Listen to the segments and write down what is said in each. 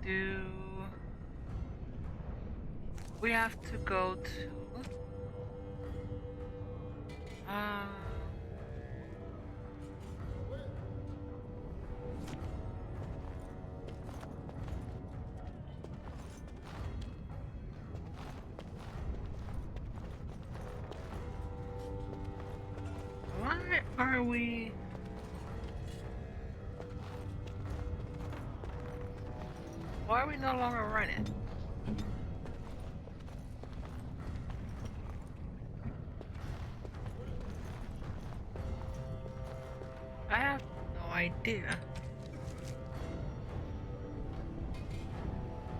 do. We have to go to. Uh, why are we? Why are we no longer running? I have no idea.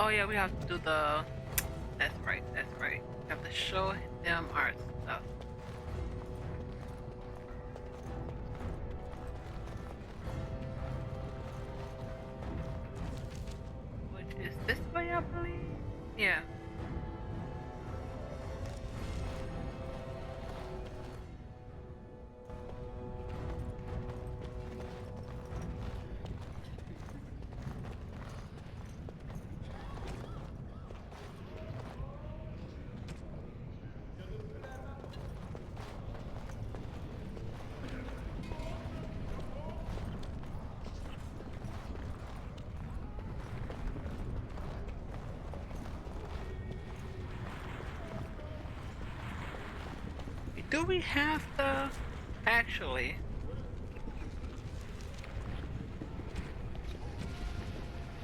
Oh yeah, we have to do the. That's right. That's right. We have to show them our stuff. Which is this way, I believe. Yeah. Do we have the actually?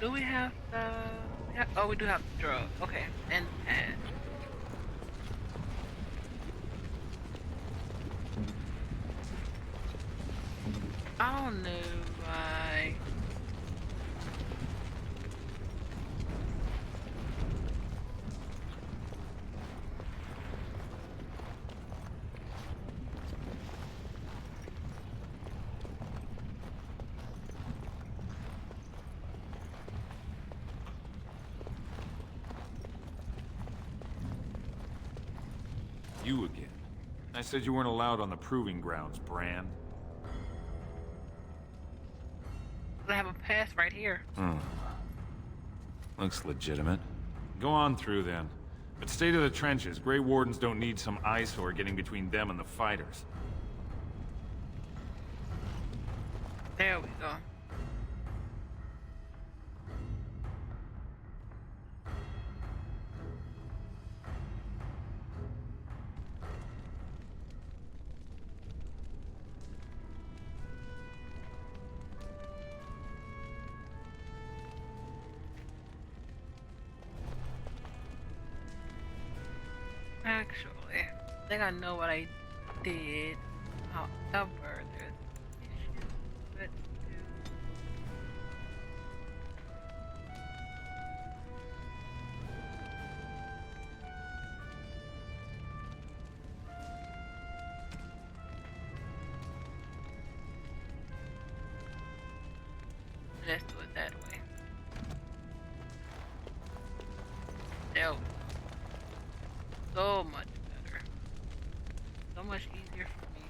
Do we have the? Oh, we do have the drug. Okay, and pad. I don't know why. You again. I said you weren't allowed on the proving grounds, Bran. I have a pass right here. Looks legitimate. Go on through then. But stay to the trenches. Grey Wardens don't need some eyesore getting between them and the fighters. There we go. Actually, I think I know what I did. However, there's issues. Let's do. Let's do it that way. There we go. So much better. So much easier for me.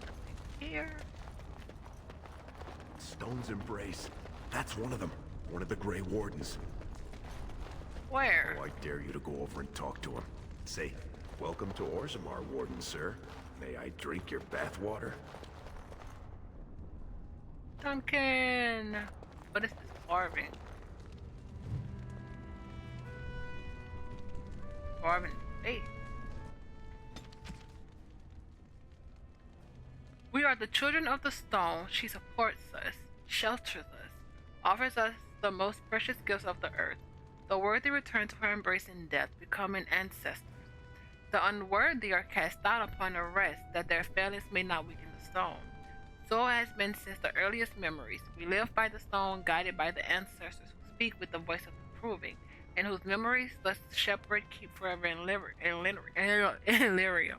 Nothing here. Stone's Embrace. That's one of them. One of the Grey Wardens. Where? Oh, I dare you to go over and talk to him. Say, welcome to Orzammar, Warden, sir. May I drink your bathwater? Duncan! What is this carving? Carving face. We are the children of the stone. She supports us, shelters us, offers us the most precious gifts of the earth. The worthy return to her embrace in death, becoming ancestors. The unworthy are cast out upon the rest, that their failings may not weaken the stone. So has been since the earliest memories. We live by the stone, guided by the ancestors who speak with the voice of the proving, and whose memories the shepherd keep forever in lyrium.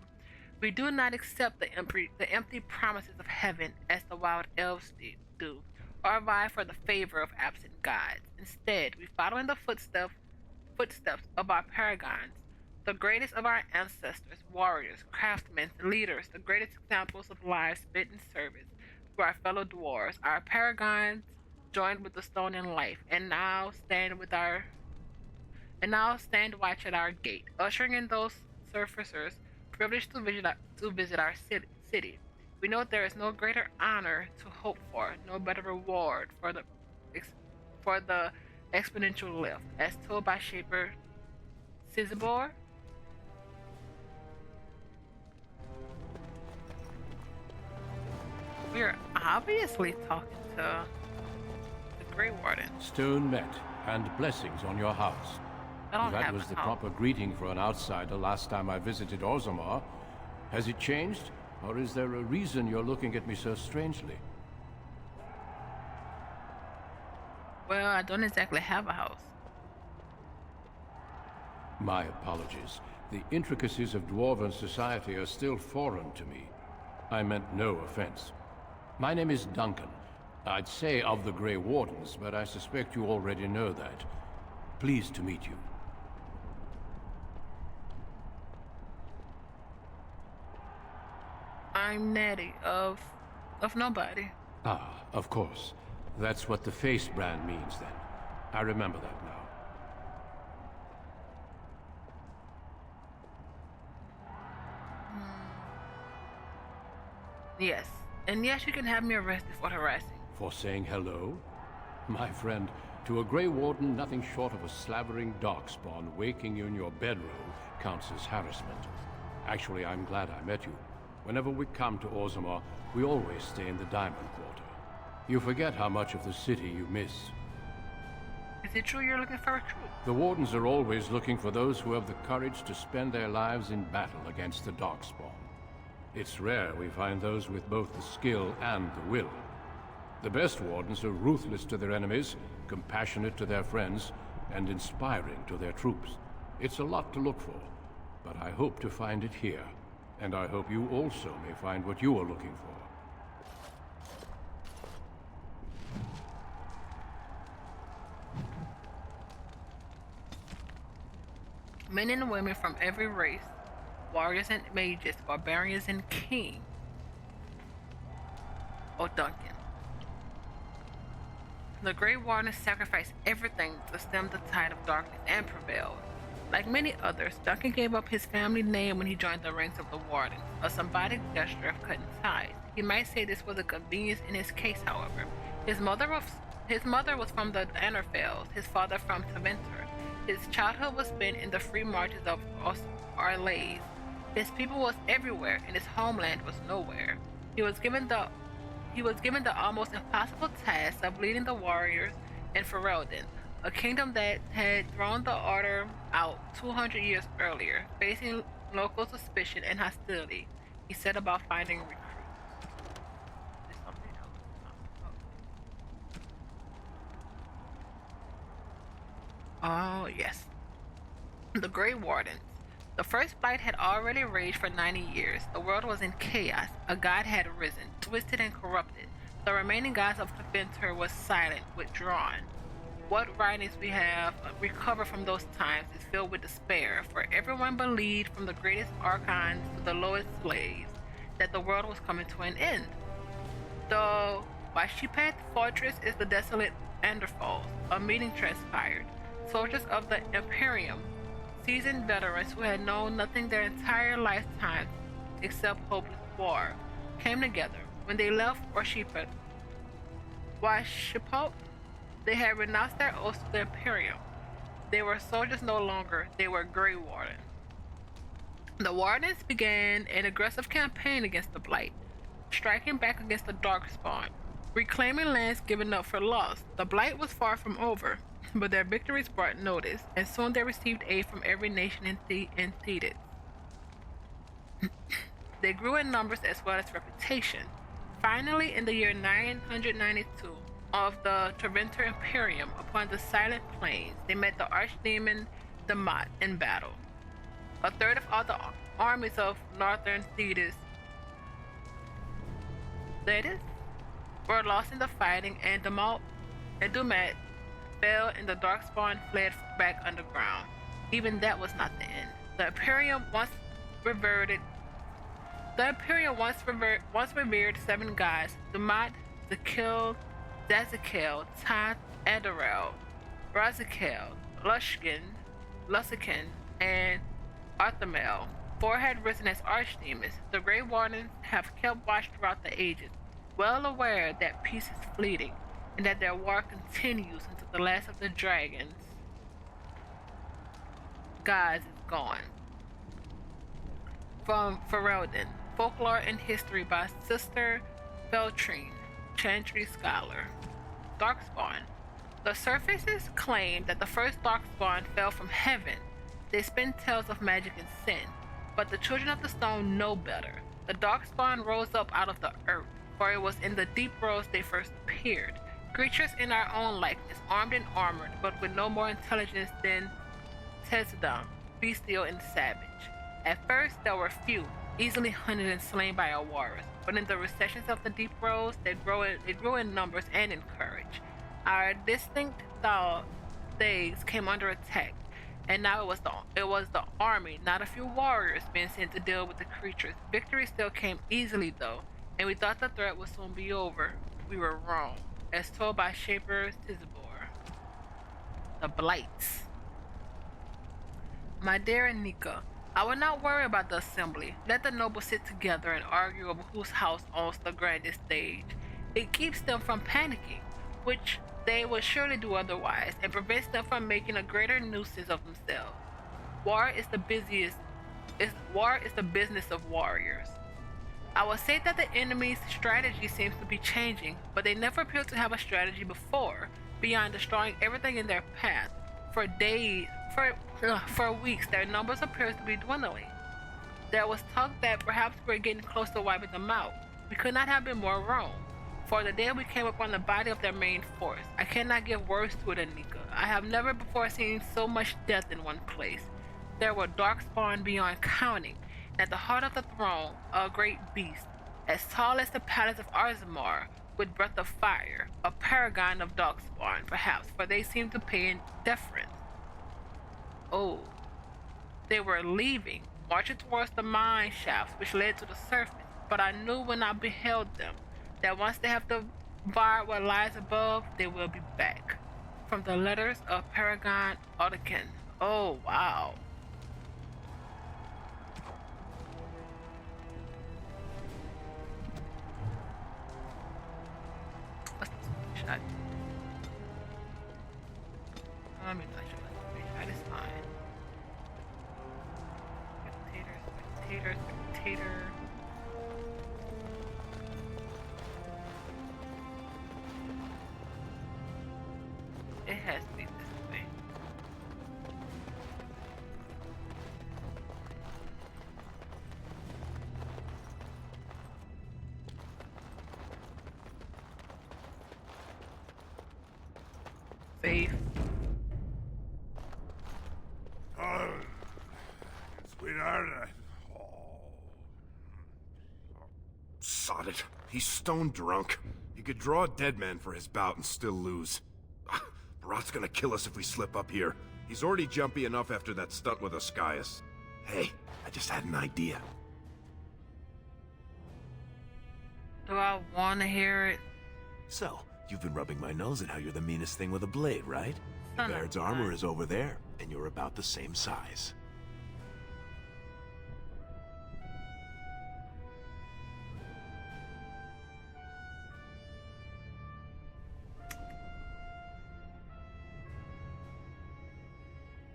We do not accept the empty promises of heaven as the wild elves do, or vie for the favor of absent gods. Instead, we follow in the footsteps of our paragons, the greatest of our ancestors, warriors, craftsmen, leaders, the greatest examples of lives spent in service to our fellow dwarves. Our paragons joined with the stone in life, and now stand watch at our gate, ushering in those surfacers privileged to visit our city. We know there is no greater honor to hope for, no better reward ex- for the exponential lift, as told by Shaper Sizibor. We're obviously talking to the Grey Warden. Stone met, and blessings on your house. I don't That have was a the house. proper greeting for an outsider last time I visited Orzammar. Has it changed? Or is there a reason you're looking at me so strangely? Well, I don't exactly have a house. My apologies. The intricacies of Dwarven society are still foreign to me. I meant no offense. My name is Duncan. I'd say of the Grey Wardens, but I suspect you already know that. Pleased to meet you. I'm Natty of nobody. Ah, of course. That's what the face brand means then. I remember that now. Yes. And yes, you can have me arrested for harassing. For saying hello? My friend, to a Grey Warden, nothing short of a slavering darkspawn waking you in your bedroom counts as harassment. Actually, I'm glad I met you. Whenever we come to Orzammar, we always stay in the Diamond Quarter. You forget how much of the city you miss. Is it true you're looking for a recruit? The Wardens are always looking for those who have the courage to spend their lives in battle against the Darkspawn. It's rare we find those with both the skill and the will. The best Wardens are ruthless to their enemies, compassionate to their friends, and inspiring to their troops. It's a lot to look for, but I hope to find it here. And I hope you also may find what you are looking for. Men and women from every race, warriors and mages, barbarians and kings. Oh, Duncan. The Grey Warden sacrificed everything to stem the tide of darkness and prevailed. Like many others, Duncan gave up his family name when he joined the ranks of the Wardens, a symbolic gesture of cutting ties. He might say this was a convenience in his case, however. His mother was from the Anarfels, his father from Taventer. His childhood was spent in the free marches of Arlays. His people was everywhere, and his homeland was nowhere. He was given the almost impossible task of leading the warriors in Ferelden, a kingdom that had thrown the order out 200 years earlier. Facing local suspicion and hostility, he set about finding recruits. There's something else. Oh, yes. The Grey Wardens. The first blight had already raged for 90 years. The world was in chaos. A god had arisen, twisted and corrupted. The remaining gods of Taventer was silent, withdrawn. What writings we have recovered from those times is filled with despair, for everyone believed, from the greatest archons to the lowest slaves, that the world was coming to an end. The Washipat fortress is the desolate Anderfalls. A meeting transpired. Soldiers of the Imperium, seasoned veterans who had known nothing their entire lifetime except hopeless war, came together. When they left Washipat, they had renounced their oaths to the Imperium. They were soldiers no longer, they were Grey Warden. The Wardens began an aggressive campaign against the Blight, striking back against the Darkspawn, reclaiming lands given up for lost. The Blight was far from over, but their victories brought notice, and soon they received aid from every nation in Thedas. They grew in numbers as well as reputation. Finally, in the year 992 of the Taventer Imperium, upon the Silent Plains, they met the archdemon Damat in battle. A third of all the armies of northern Thedas were lost in the fighting, and Dumat fell, and the Darkspawn fled back underground. Even that was not the end. The Imperium once revered seven gods: Dumat, the killed Zazikel, Tad Adarel, Razikel, Lusikin, and Arthamel. Four had risen as archdemons. The Grey Wardens have kept watch throughout the ages, well aware that peace is fleeting, and that their war continues until the last of the dragons, gods, is gone. From Ferelden, Folklore and History by Sister Beltrine, Chantry Scholar. Darkspawn. The surfaces claim that the first Darkspawn fell from heaven. They spin tales of magic and sin, but the children of the stone know better. The Darkspawn rose up out of the earth, for it was in the deep roads they first appeared. Creatures in our own likeness, armed and armored, but with no more intelligence than Tezdum, bestial and savage. At first, there were few, easily hunted and slain by our warriors, but in the recessions of the deep roads, they grew in numbers and in courage. Our distinct days came under attack, and now it was the army, not a few warriors, being sent to deal with the creatures. Victory still came easily, though, and we thought the threat would soon be over. We were wrong, as told by Shaper Tizabor. The Blights. My dear Nika, I will not worry about the assembly. Let the nobles sit together and argue over whose house owns the grandest stage. It keeps them from panicking, which they will surely do otherwise, and prevents them from making a greater nuisance of themselves. War is the business of warriors. I will say that the enemy's strategy seems to be changing, but they never appeared to have a strategy before, beyond destroying everything in their path. For weeks, their numbers appear to be dwindling. There was talk that perhaps we were getting close to wiping them out. We could not have been more wrong. For the day we came upon the body of their main force, I cannot give words to it, Anika. I have never before seen so much death in one place. There were darkspawn beyond counting, and at the heart of the throne, a great beast, as tall as the palace of Arzamar, with breath of fire, a paragon of darkspawn, perhaps, for they seemed to pay in deference. Oh, they were leaving, marching towards the mine shafts which led to the surface, but I knew when I beheld them that once they have devoured what lies above, they will be back. From the letters of Paragon Odekin. Oh, wow. What's this shot? Let me not show this shot. It's fine. Spectator. It has to be this way. Safe. Sweetheart, sod it. He's stone drunk. He could draw a dead man for his bout and still lose. Barat's gonna kill us if we slip up here. He's already jumpy enough after that stunt with Ascaius. Hey, I just had an idea. Do I want to hear it? So, you've been rubbing my nose at how you're the meanest thing with a blade, right? The Son of Baird's a armor gun. is over there, and you're about the same size.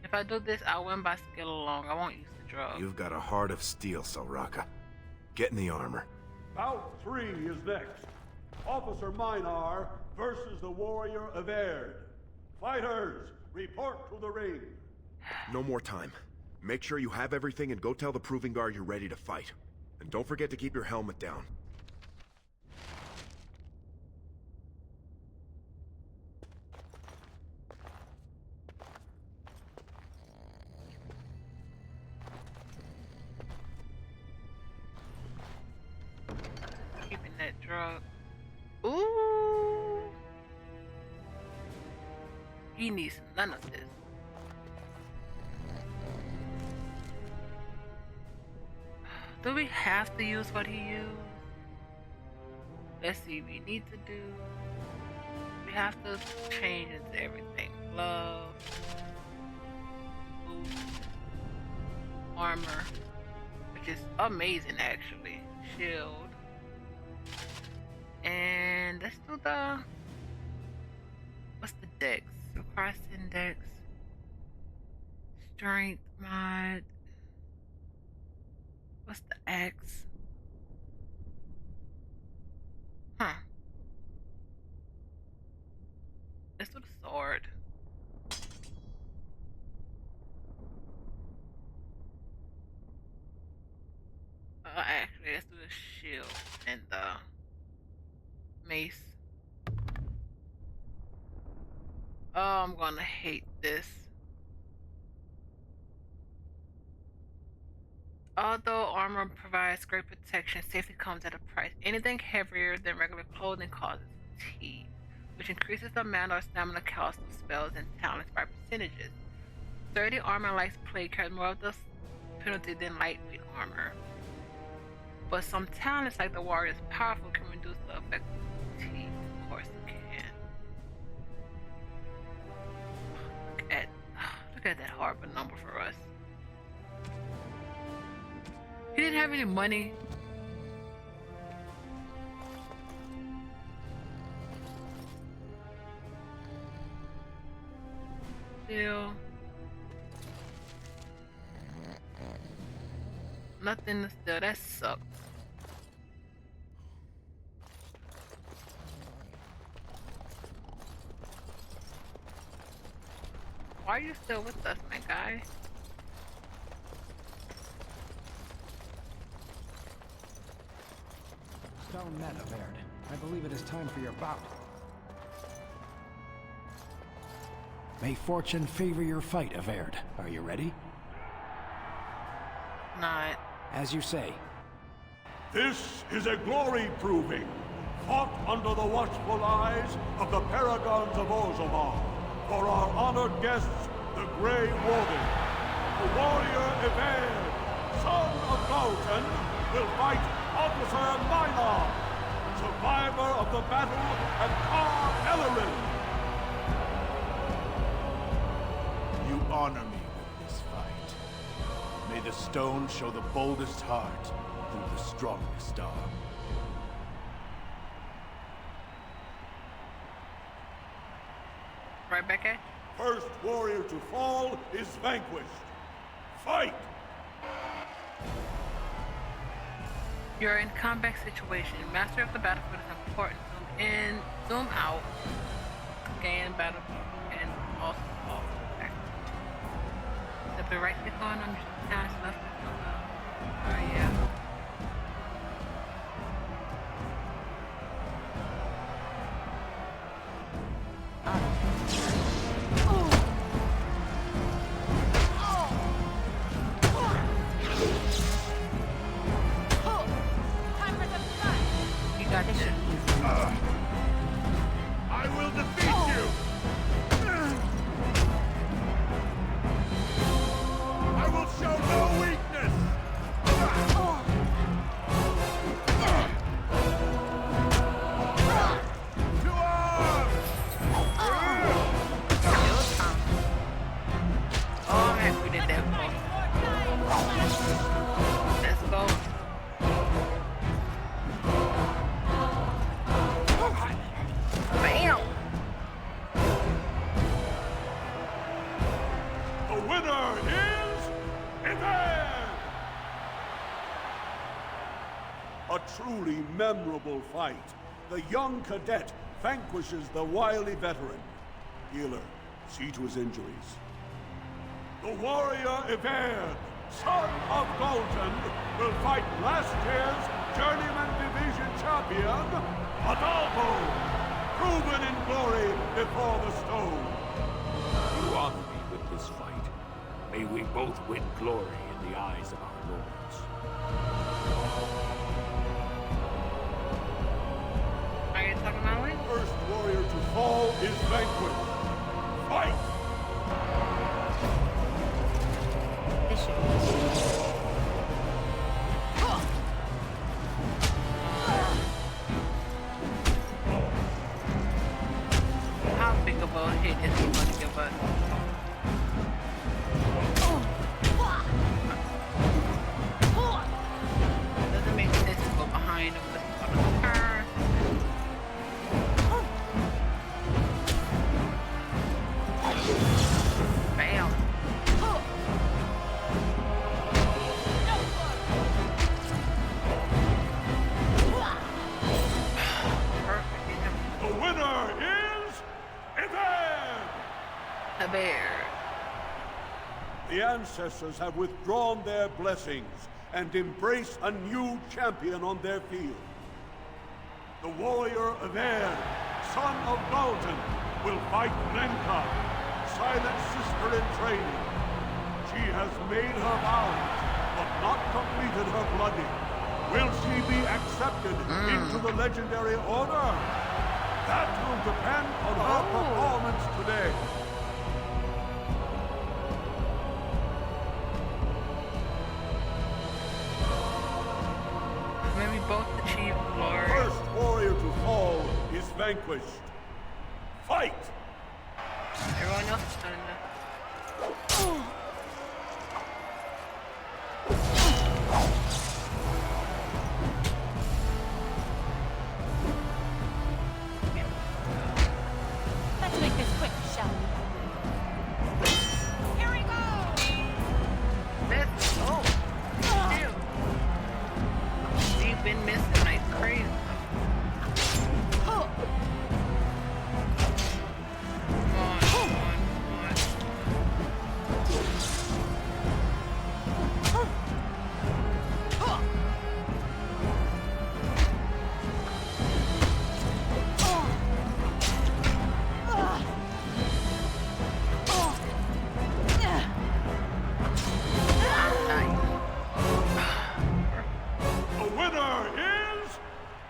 If I do this, I'll win by skill alone. I won't use the drug. You've got a heart of steel, Soraka. Get in the armor. Bout 3 is next. Officer Minar versus the warrior of Erd. Fighters, report to the ring. No more time. Make sure you have everything and go tell the Proving Guard you're ready to fight. And don't forget to keep your helmet down. Keeping that drug. Ooh. He needs none of this. Do we have to use what he used? Let's see, we need to do we have to change into everything. Glove, boots, armor, which is amazing actually. Shield. And let's do the, what's the dex? Requires index. Strength mod. What's the axe? Huh. Let's do the sword. Actually, let's do the shield and the mace. Oh, I'm gonna hate this. Although armor provides great protection, safety comes at a price. Anything heavier than regular clothing causes fatigue, which increases the mana or stamina cost of spells and talents by percentages. Sturdy armor like plate carries more of the penalty than lightweight armor. But some talents like the warrior's powerful can reduce the effect of fatigue. Of course it can. Look at that horrible number for us. He didn't have any money. Still. Nothing to steal. That sucks. Why are you still with us, my guy? Stone met Averd. I believe it is time for your bout. May fortune favor your fight, Averd. Are you ready? Not. As you say. This is a glory proving, fought under the watchful eyes of the paragons of Ozomar, for our honored guests, the Grey Warden. The warrior Everd, son of Galton, will fight Officer Minor, survivor of the battle at Car Ellerin. You honor me with this fight. May the stone show the boldest heart through the strongest arm. Right back at you. First warrior to fall is vanquished. Fight! You're in combat situation. Master of the battlefield is important. Zoom in, zoom out. Scan battlefield and also fall back. Simply right click on them, task left click on the, oh yeah. You got this. I will defeat you! I will show no weakness! To arms! Oh, heck, we did that before. Let's go. Bam! The winner is Everd! A truly memorable fight. The young cadet vanquishes the wily veteran. Healer, see to his injuries. The warrior Everd, son of Galton, will fight last year's Journeyman Division champion, Adalvo, proven in glory before the stone. You honor me with this fight. May we both win glory in the eyes of our lords. Are you talking about me? First warrior to fall is vanquished. Fight! This should ancestors have withdrawn their blessings and embrace a new champion on their field. The warrior Averd, son of Dalton, will fight Lenka, silent sister in training. She has made her vows, but not completed her blooding. Will she be accepted into the legendary order? That will depend on her performance today. Maybe both achieve glory. First warrior to fall is vanquished. Fight! Everyone else is done enough. Let's make this quick, shall we? Here we go! Let's go! Ew. You've been missing like crazy. Oh. Come on, come on, The winner is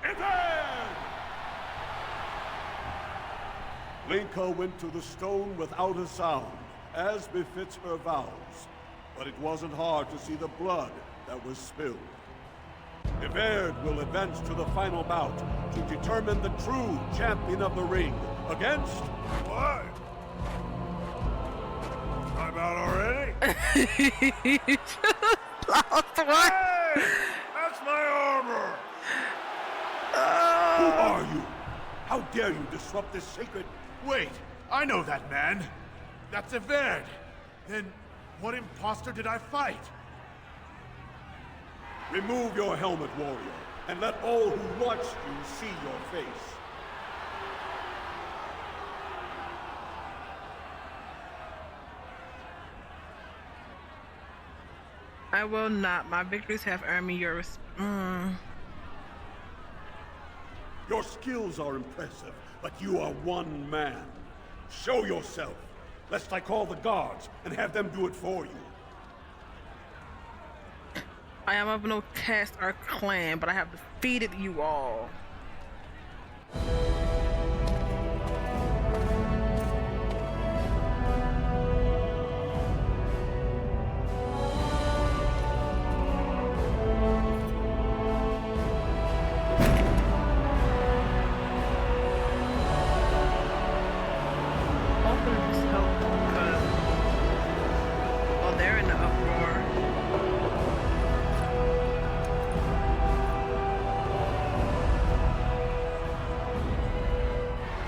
Averd! Lenka went to the stone without a sound, as befits her vows. But it wasn't hard to see the blood that was spilled. Averd will advance to the final bout to determine the true champion of the ring against... What? I'm out already? lost one. Hey! That's my armor! Who are you? How dare you disrupt this sacred... Wait, I know that man. That's Averd. Then what imposter did I fight? Remove your helmet, warrior, and let all who watch you see your face. I will not. My victories have earned me your Your skills are impressive, but you are one man. Show yourself, lest I call the guards and have them do it for you. I am of no caste or clan, but I have defeated you all. Hopefully this helps because well, they're in the uproar.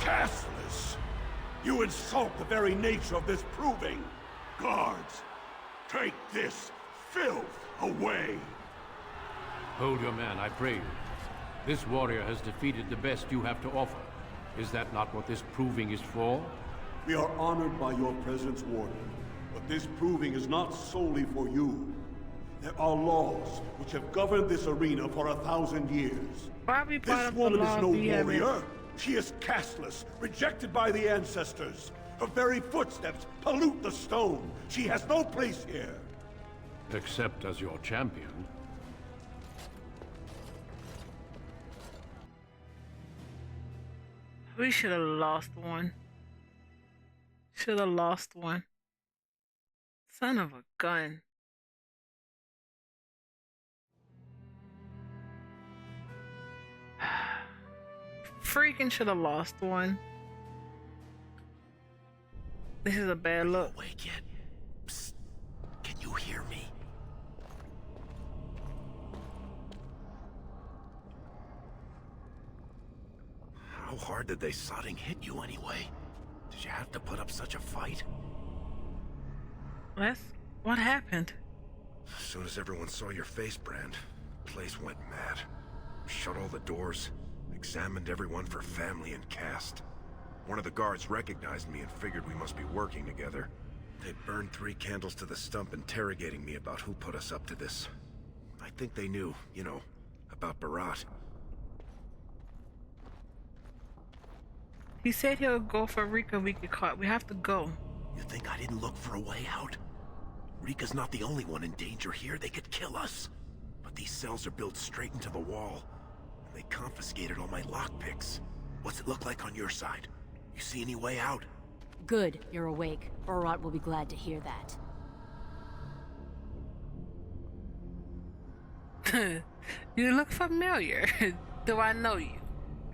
Castless! You insult the very nature of this proving. Guards, take this filth away. Hold your man, I pray you. This warrior has defeated the best you have to offer. Is that not what this proving is for? We are honored by your presence, Warden. But this proving is not solely for you. There are laws which have governed this arena for 1,000 years. Bobby brought This up the woman law is no vehement. warrior. She is castless, rejected by the ancestors. Her very footsteps pollute the stone. She has no place here. Except as your champion. We should have lost one. Should have lost one. Son of a gun. Freaking should have lost one. This is a bad look. Awake yet? Psst. Can you hear me? How hard did they sodding hit you anyway? Did you have to put up such a fight? What happened? As soon as everyone saw your face, Brand, the place went mad. We shut all the doors, examined everyone for family and caste. One of the guards recognized me and figured we must be working together. They burned 3 candles to the stump interrogating me about who put us up to this. I think they knew, you know, about Barat. He said he'll go for Rika if we get caught. We have to go. You think I didn't look for a way out? Rika's not the only one in danger here. They could kill us. But these cells are built straight into the wall. And they confiscated all my lockpicks. What's it look like on your side? You see any way out? Good, you're awake. Barat will be glad to hear that. You look familiar. Do I know you?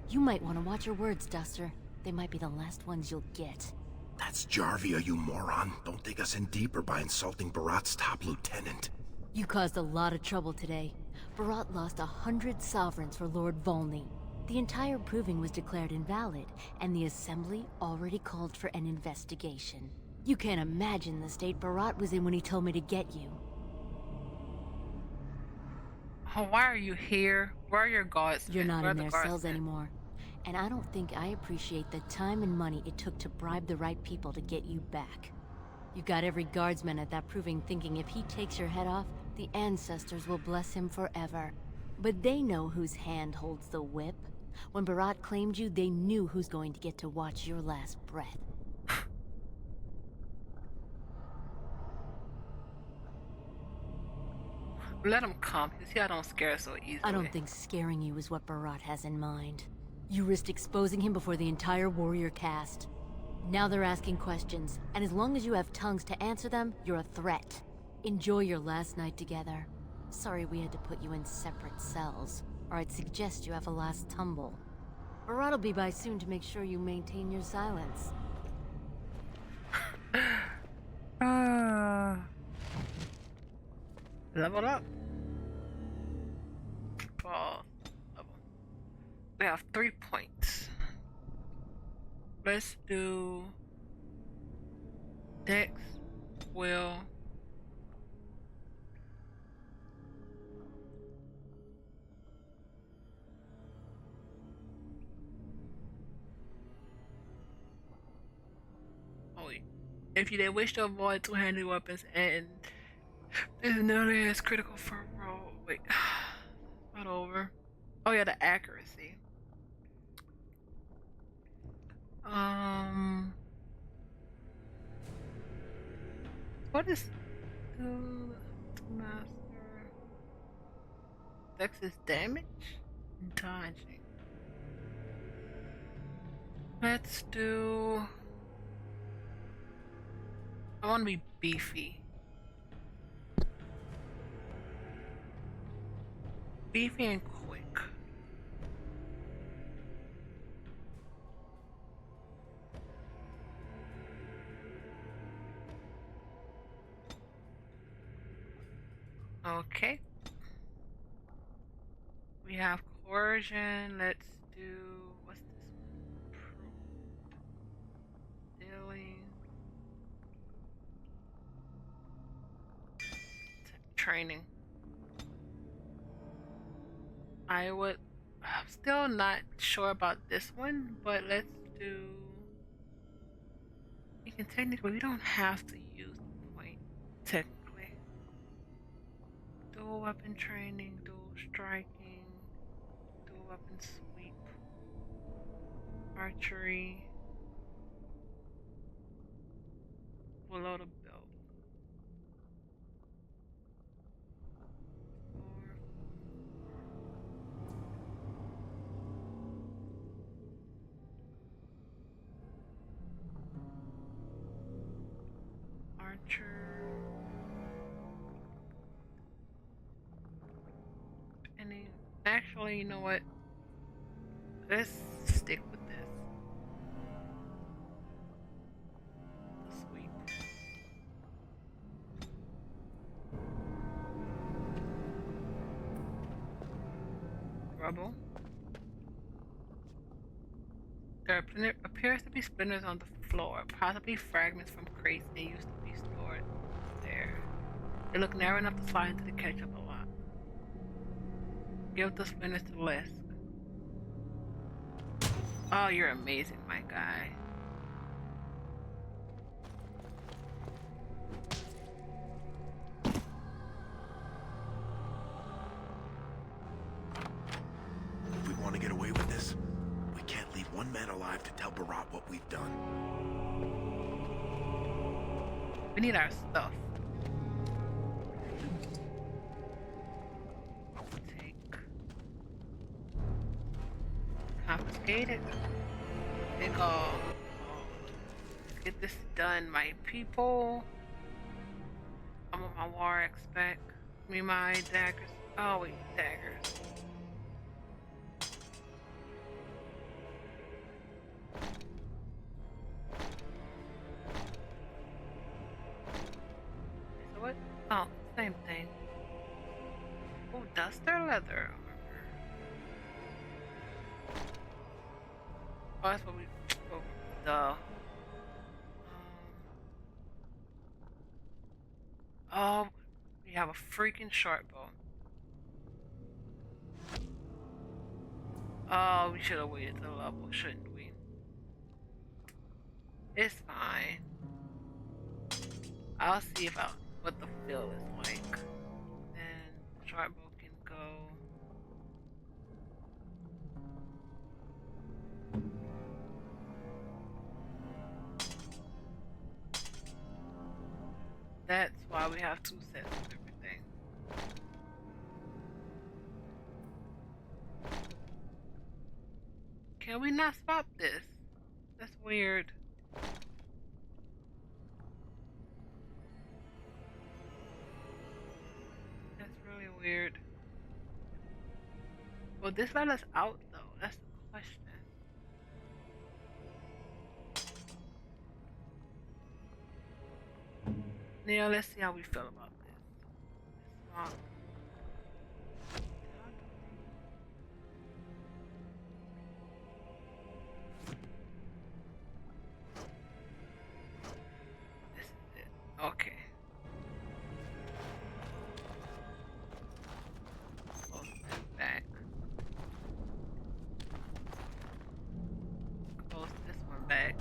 You might want to watch your words, Duster. They might be the last ones you'll get. That's Jarvia, you moron. Don't dig us in deeper by insulting Barat's top lieutenant. You caused a lot of trouble today. Barat lost 100 sovereigns for Lord Volney. The entire proving was declared invalid, and the Assembly already called for an investigation. You can't imagine the state Barat was in when he told me to get you. Oh, why are you here? Where are your guards? You're not Where in are their the guards cells at? anymore. And I don't think I appreciate the time and money it took to bribe the right people to get you back. You got every guardsman at that proving thinking if he takes your head off, the ancestors will bless him forever. But they know whose hand holds the whip. When Barat claimed you, they knew who's going to get to watch your last breath. Let him come. You see, I don't scare so easily. I don't think scaring you is what Barat has in mind. You risked exposing him before the entire warrior caste. Now they're asking questions, and as long as you have tongues to answer them, you're a threat. Enjoy your last night together. Sorry we had to put you in separate cells, or I'd suggest you have a last tumble. Barat will be by soon to make sure you maintain your silence. Level up. Ball. Level. We have 3 points. Let's do Dex, Will. Oh, wait. If they wish to avoid two-handed weapons and this is nearly as critical for roll. Wait, not over. Oh yeah, the accuracy. What is master? Dex is damage, dodging. Let's do. I want to be beefy. Beefy and quick. Okay. We have coercion. Let's do what's this one? Dealing. Training. I'm still not sure about this one, but let's do. We can technically, we don't have to use the point. Technically, dual weapon training, dual striking, dual weapon sweep, archery, below the belt. Actually, you know what? Let's stick with this. The sweep. Rubble. There appears to be splinters on the floor, possibly fragments from crates they used to be stored there. They look narrow enough to slide into the ketchup a lot. Give the splinters to Lisk. Oh, you're amazing, my guy. get away with this? We can't leave one man alive to tell Barat what we've done. We need our stuff. Take. Confiscated. Big ol'. Let's get this done, my people. I'm on my war expect. Me my daggers. Oh wait, daggers. So what? Oh, same thing. Oh, duster leather. Oh, that's what we. Oh, duh. Oh, we have a freaking short bow. Oh, we should have waited till level, shouldn't we? It's fine. I'll see about what the feel is like. Then short bow can go. That's why we have 2 sets of everything. Can we not swap this? That's weird. That's really weird. Will this let us out though? That's the question. Now let's see how we feel about this. Swap. This is it. Okay. Close that back. Close this one back.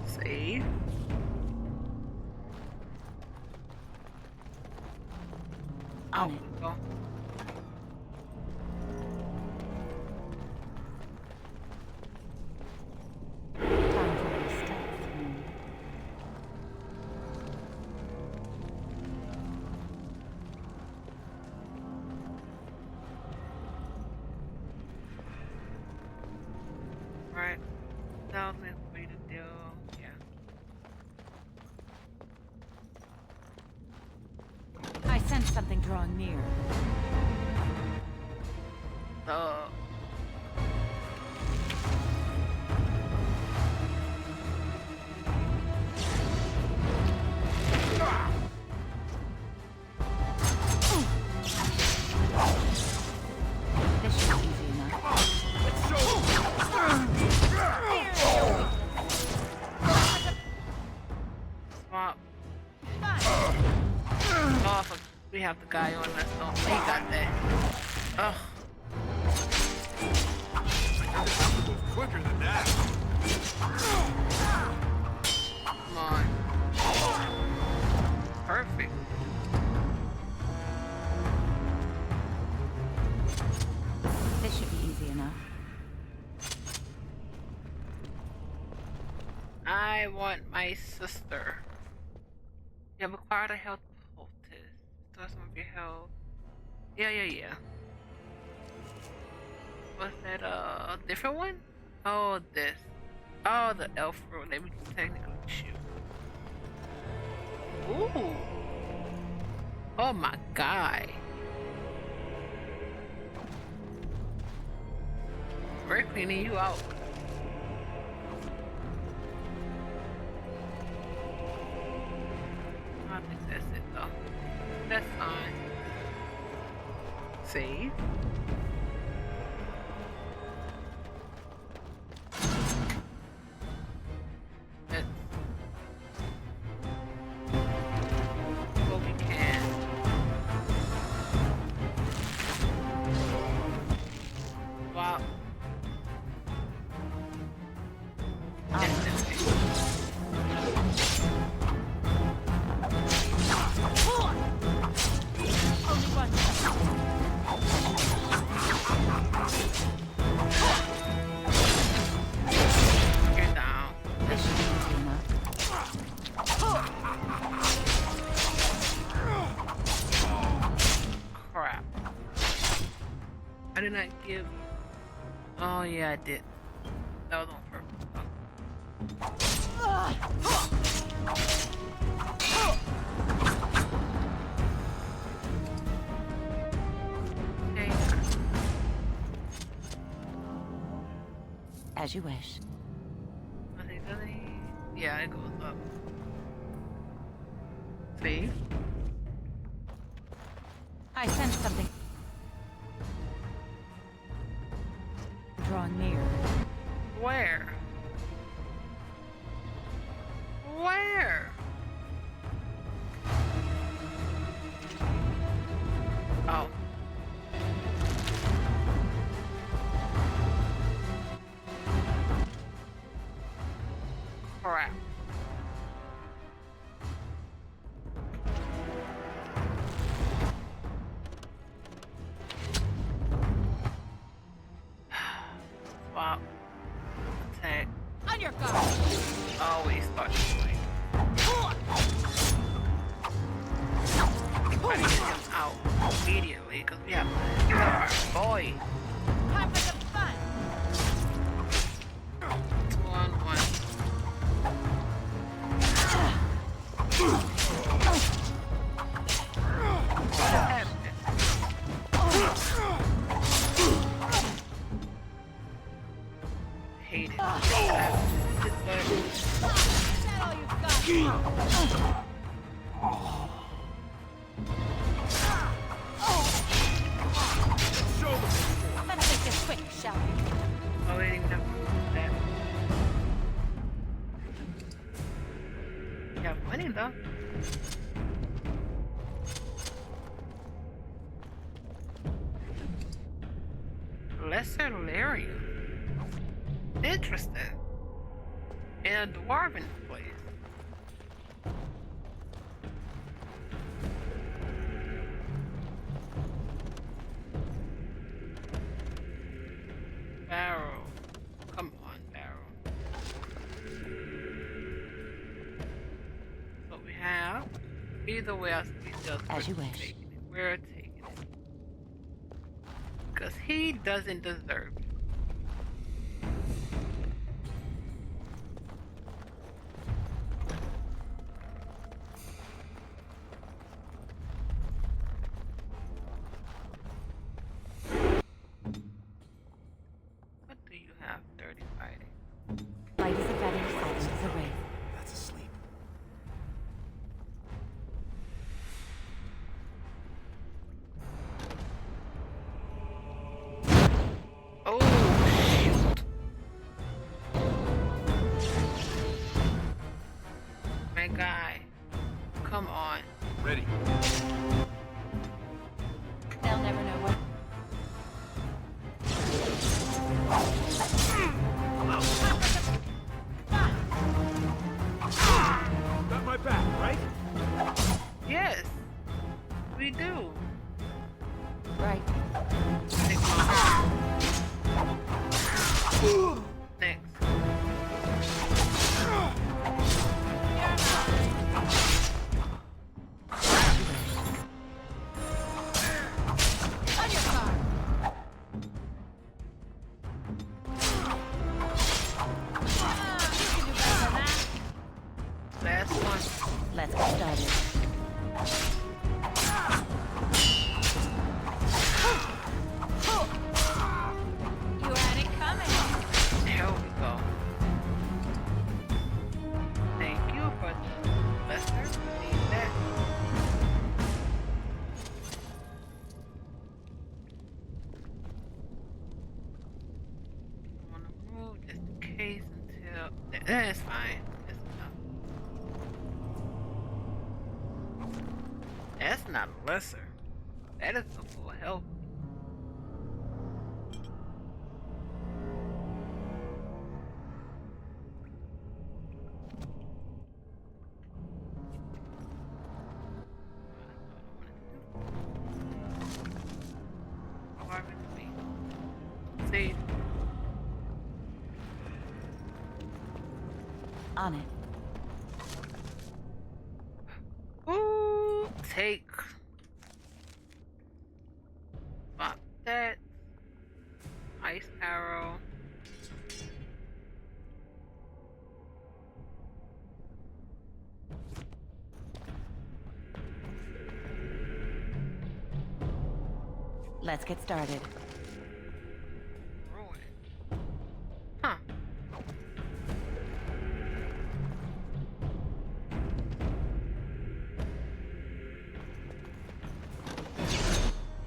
Save. On it. Go. Time for the stealth. Right. That was my way to do. Yeah. I sense something drawing near. This should be easy enough. Swap. Oh, fuck. We have the guy on us. Oh, he got that. Ugh. Move quicker than that. Come on. Perfect. This should be easy enough. I want my sister. You have acquired a health poultice. Store some of your health. Yeah. Was that a different one? Oh, this. Oh, the elf room that we can technically shoot. Ooh. Oh my god. We're cleaning you out. I think that's it though. That's fine. Save. Let's what we can. Wow. Only one. I did not give. Oh yeah, I did. That was on purpose. Okay. As you wish. Does he? Yeah, it goes up. See? I sense something drawing near. Where? Where? Oh. Crap. Wow. Attack. On your guard. Always start this way. Try to get him out immediately because we have to kill our boy. Time for some fun. 2-on-1. What happened? Hate it. Is that all you've got? Let's make this quick, shall we? Oh, we didn't even have to do that. We have money though. Lesser Larian. Interesting. In a dwarven place. Barrow. Come on, Barrow. So we have. Either way, we just As you we're wish. taking it. We're taking it. Because he doesn't deserve it. What do you have? 30 fighting. Light as a feather, silent as a wraith. That's asleep. Oh, shoot. My guy. Come on. Ready. They'll never know what. Got my back, right? Yes. We do. Right. Next. On your guard. You can do better than that. Last one. Let's get started. You had it coming. There we go. Thank you for Lester. Need that. I want to move just in case until. That's fine. That's enough. That's not a lesser. That is a full health. See, On it. ooh, take. Fuck that. ice arrow. Let's get started. Ruin. Huh.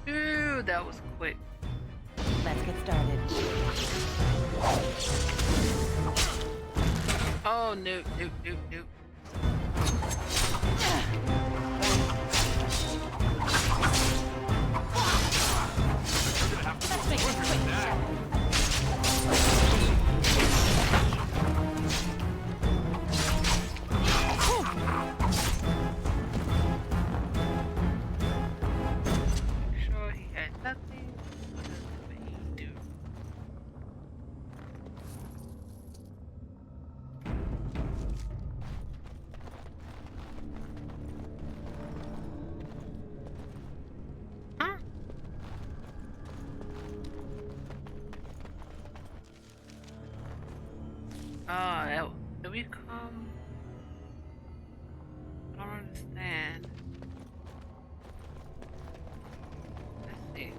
Ooh, that was quick. Let's get started. Oh, nope, nope, nope, nope. Let's make this quick, shall we? Sure he had nothing. What he do? Huh? Did we come? I don't understand. Let's see.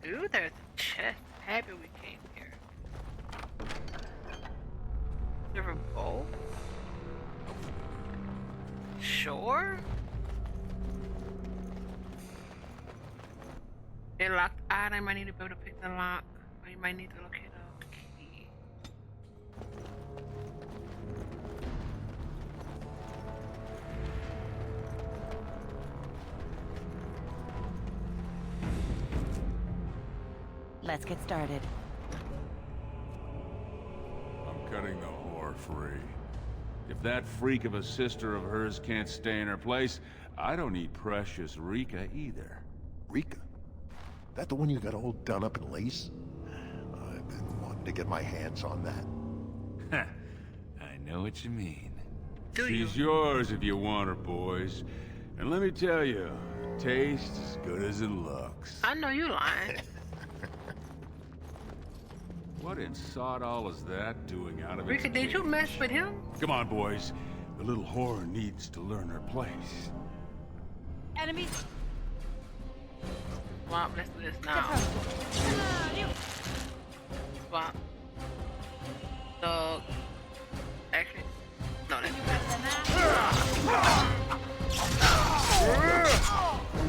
Ooh, there's a chest. Happy we came here. Is there a bowl? Sure. A locked item. I might need to be able to pick the lock. Or you might need to locate a key. Let's get started. I'm cutting the whore free. If that freak of a sister of hers can't stay in her place, I don't need precious Rika either. Rika? That the one you got all done up in lace? I've been wanting to get my hands on that. I know what you mean. She's yours if you want her, boys. And let me tell you, tastes as good as it looks. I know you lying. What in sod all is that doing out of Rika, its did you cage? mess with him? Come on, boys. The little whore needs to learn her place. Enemies. Swap, let's do this now. Swap. Dog. Actually, no, that's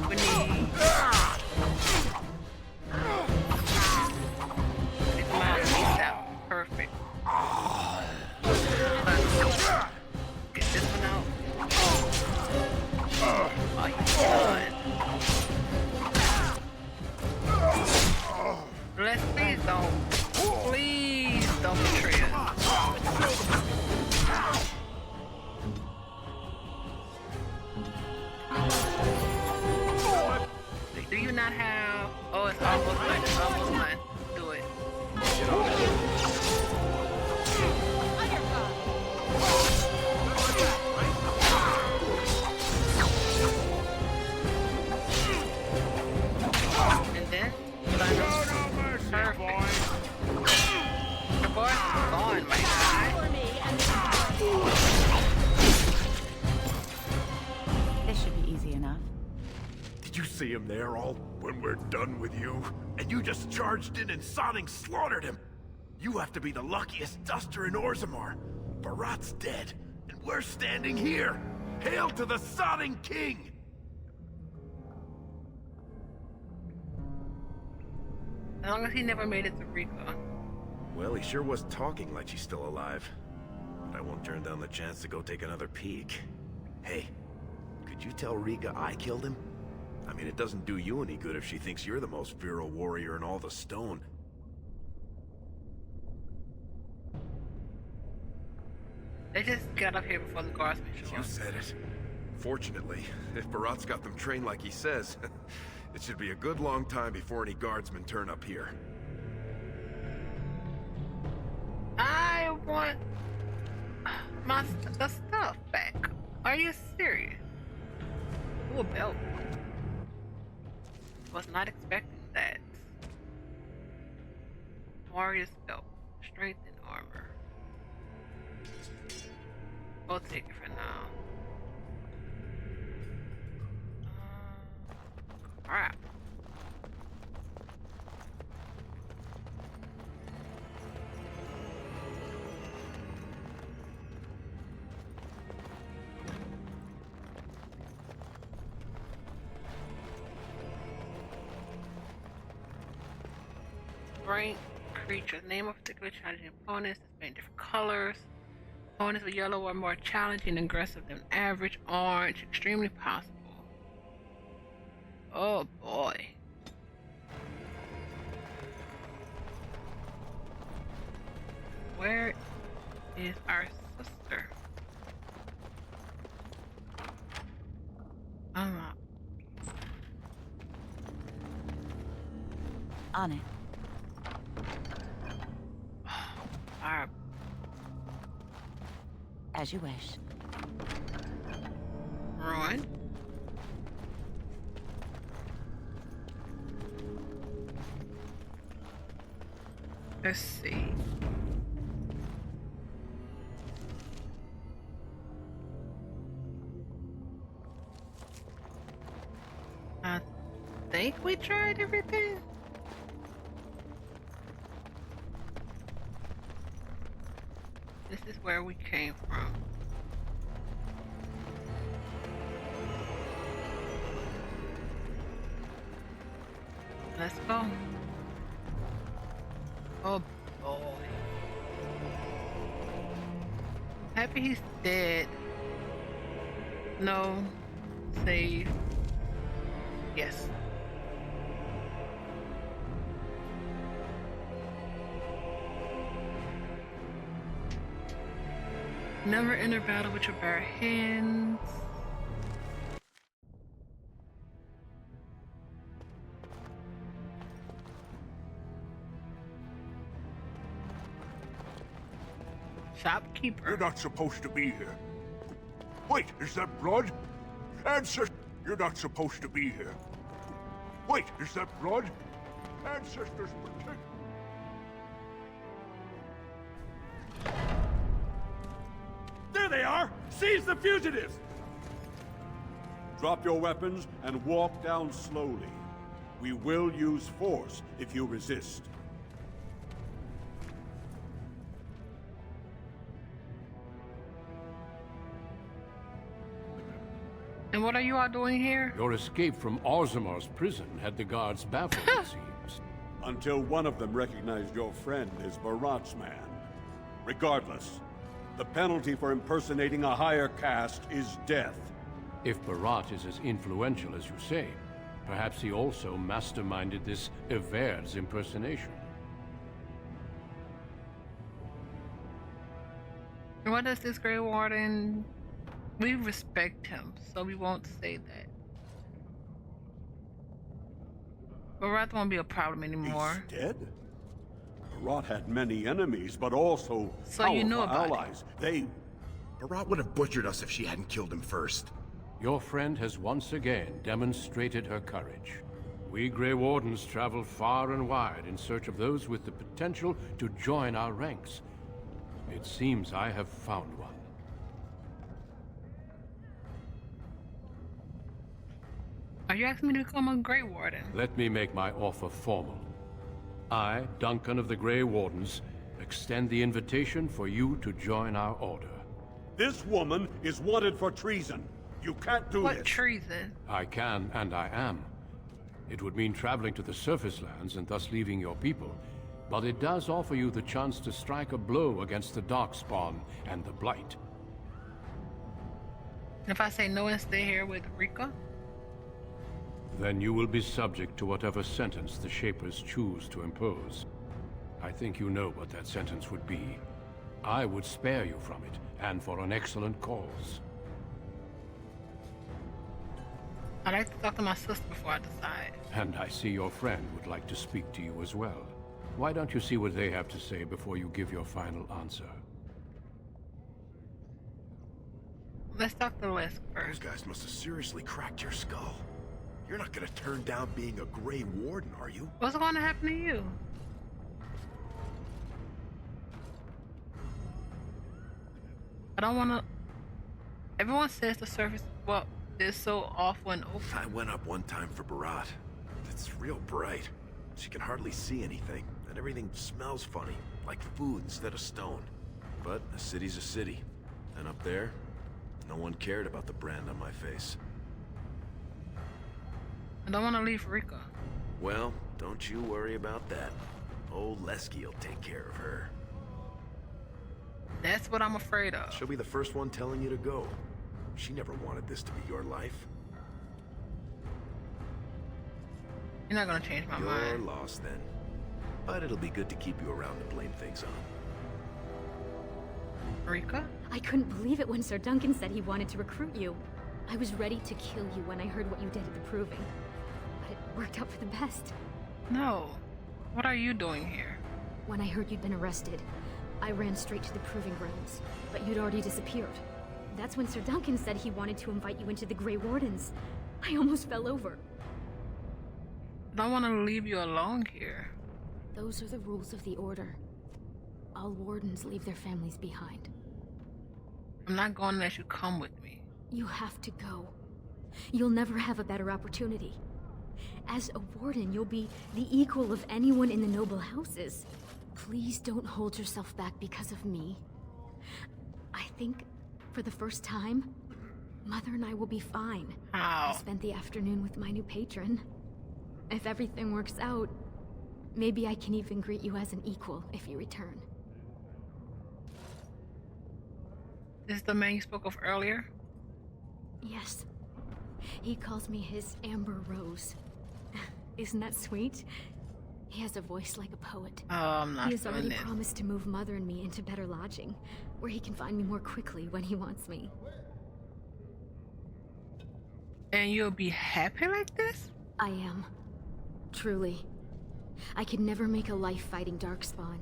we need. It's my ASAP. Perfect. Get this one out. Oh, you done. Let's please don't betray us. Do you not have? Oh, it's almost done. It's almost done. Do it. And then, perfect. The boss is gone, my guy. This should be easy enough. Did you see him there all when we're done with you? And you just charged in and sodding slaughtered him. You have to be the luckiest duster in Orzammar. Barat's dead, and we're standing here. Hail to the sodding king! As long as he never made it to Rika. Well, he sure was talking like she's still alive. But I won't turn down the chance to go take another peek. Hey, could you tell Rika I killed him? I mean, it doesn't do you any good if she thinks you're the most virile warrior in all the stone. They just got up here before the guardsmen show You up. said it. Fortunately, if Barat's got them trained like he says, it should be a good long time before any guardsmen turn up here. I want the stuff back. Are you serious? Ooh, a belt. Was not expecting that. Warrior's belt. Strength and armor. We'll take it for now. Crap. Rank creatures. Name of particular challenging opponents. Display in different colors. Opponents with yellow are more challenging and aggressive than average. Orange, extremely possible. Oh boy. Where is our sister? Unlock. On it. Our As you wish. ruin. Let's see. I think we tried everything. This is where we came from. Let's go. Oh boy. Happy he's dead. No. Save. Yes. Never enter battle with your bare hands. Shopkeeper. You're not supposed to be here. Wait, is that blood? Ancestors, you're not supposed to be here. Wait, is that blood? Ancestors protect. There they are! Seize the fugitives! Drop your weapons and walk down slowly. We will use force if you resist. And what are you all doing here? Your escape from Orzamar's prison had the guards baffled, it seems. Until one of them recognized your friend as Barat's man. Regardless, the penalty for impersonating a higher caste is death. If Barat is as influential as you say, perhaps he also masterminded this Everd's impersonation. And what does this Grey Warden... We respect him, so we won't say that. Barat won't be a problem anymore. He's dead? Barat had many enemies, but also So you knew powerful about allies. They... Barat would have butchered us if she hadn't killed him first. Your friend has once again demonstrated her courage. We Grey Wardens travel far and wide in search of those with the potential to join our ranks. It seems I have found one. Are you asking me to become a Grey Warden? Let me make my offer formal. I, Duncan of the Grey Wardens, extend the invitation for you to join our order. This woman is wanted for treason. You can't do this. What treason? I can, and I am. It would mean traveling to the surface lands and thus leaving your people, but it does offer you the chance to strike a blow against the Darkspawn and the Blight. If I say no and stay here with Rika? Then you will be subject to whatever sentence the Shapers choose to impose. I think you know what that sentence would be. I would spare you from it, and for an excellent cause. I'd like to talk to my sister before I decide. And I see your friend would like to speak to you as well. Why don't you see what they have to say before you give your final answer? Let's talk to Lisk Those first. guys must have seriously cracked your skull. You're not gonna turn down being a Grey Warden, are you? What's going to happen to you? I don't want to. Everyone says the surface, well, is so awful and open. I went up one time for Barat. It's real bright. She can hardly see anything, and everything smells funny, like food instead of stone. But a city's a city, and up there, no one cared about the brand on my face. I don't want to leave Rika. Well, don't you worry about that. Old Lesky will take care of her. That's what I'm afraid of. She'll be the first one telling you to go. She never wanted this to be your life. You're not gonna change my mind. You're lost then. But it'll be good to keep you around to blame things on. Rika? I couldn't believe it when Sir Duncan said he wanted to recruit you. I was ready to kill you when I heard what you did at the Proving. But it worked out for the best. No. What are you doing here? When I heard you'd been arrested, I ran straight to the Proving Grounds, but you'd already disappeared. That's when Sir Duncan said he wanted to invite you into the Grey Wardens. I almost fell over. I don't want to leave you alone here. Those are the rules of the Order. All Wardens leave their families behind. I'm not going unless you come with me. You have to go. You'll never have a better opportunity. As a Warden, you'll be the equal of anyone in the noble houses. Please don't hold yourself back because of me. I think, for the first time, Mother and I will be fine. How? I spent the afternoon with my new patron. If everything works out, maybe I can even greet you as an equal if you return. This is the man you spoke of earlier? Yes. He calls me his Amber Rose. Isn't that sweet? He has a voice like a poet. Oh, I'm not He has already feeling it. promised to move Mother and me into better lodging, where he can find me more quickly when he wants me. And you'll be happy like this? I am. Truly. I could never make a life fighting Darkspawn.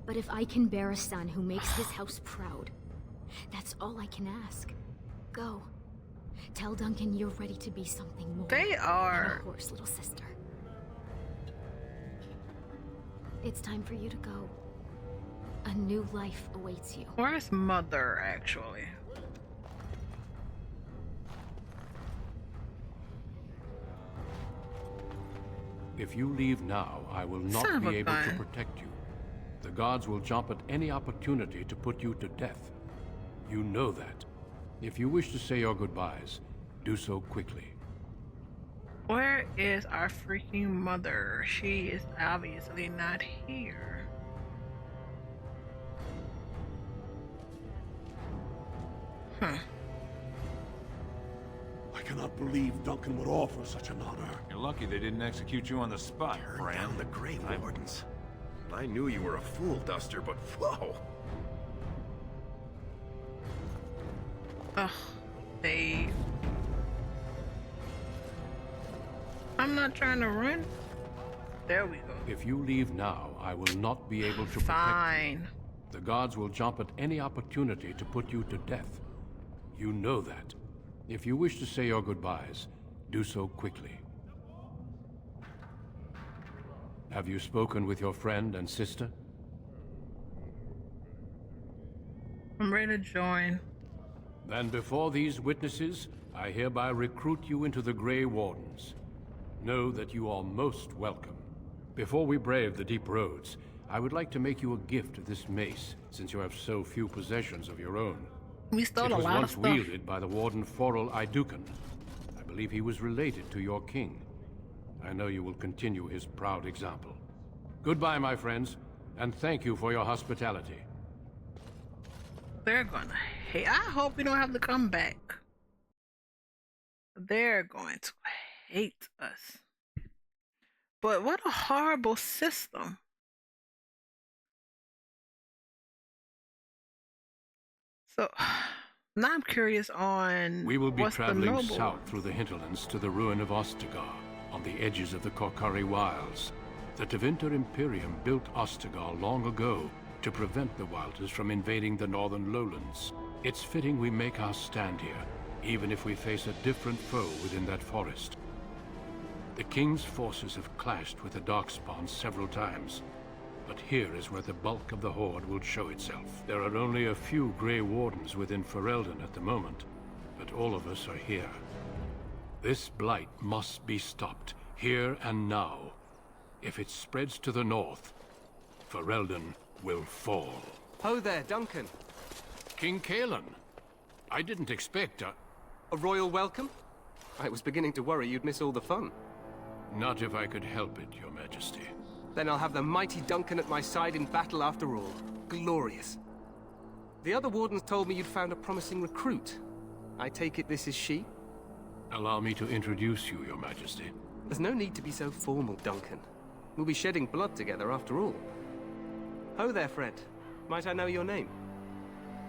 But if I can bear a son who makes this house proud, that's all I can ask. Go. Tell Duncan you're ready to be something more They are. than a horse little sister. It's time for you to go. A new life awaits you. Where's Mother, actually? If you leave now, I will not Son of be a able to gun. protect you. The gods will jump at any opportunity to put you to death. You know that. If you wish to say your goodbyes, do so quickly. Where is our freaking mother? She is obviously not here. Huh. I cannot believe Duncan would offer such an honor. You're lucky they didn't execute you on the spot, Turn down the Grey Wardens. I knew you were a fool, Duster, but whoa. Ugh, they... I'm not trying to run. There we go. If you leave now, I will not be able to protect you. Fine. The gods will jump at any opportunity to put you to death. You know that. If you wish to say your goodbyes, do so quickly. Have you spoken with your friend and sister? I'm ready to join. Then before these witnesses, I hereby recruit you into the Grey Wardens. Know that you are most welcome. Before we brave the deep roads, I would like to make you a gift of this mace, since you have so few possessions of your own. We stole a It was lot of once stuff. wielded by the Warden Forel Idukan. I believe he was related to your king. I know you will continue his proud example. Goodbye, my friends, and thank you for your hospitality. They're gonna hate. I hope we don't have to come back. They're going to hate us. But what a horrible system. So now I'm curious on We will be what's the traveling noble south one. through the hinterlands to the ruin of Ostagar, on the edges of the Korkari Wilds. The Tevinter Imperium built Ostagar long ago to prevent the Wilders from invading the northern lowlands. It's fitting we make our stand here, even if we face a different foe within that forest. The King's forces have clashed with the Darkspawn several times, but here is where the bulk of the Horde will show itself. There are only a few Grey Wardens within Ferelden at the moment, but all of us are here. This blight must be stopped, here and now. If it spreads to the north, Ferelden will fall. Ho there, Duncan. King Kalen. I didn't expect a royal welcome? I was beginning to worry you'd miss all the fun. Not if I could help it, Your Majesty. Then I'll have the mighty Duncan at my side in battle after all. Glorious. The other wardens told me you'd found a promising recruit. I take it this is she? Allow me to introduce you, Your Majesty. There's no need to be so formal, Duncan. We'll be shedding blood together after all. Ho there, friend. Might I know your name?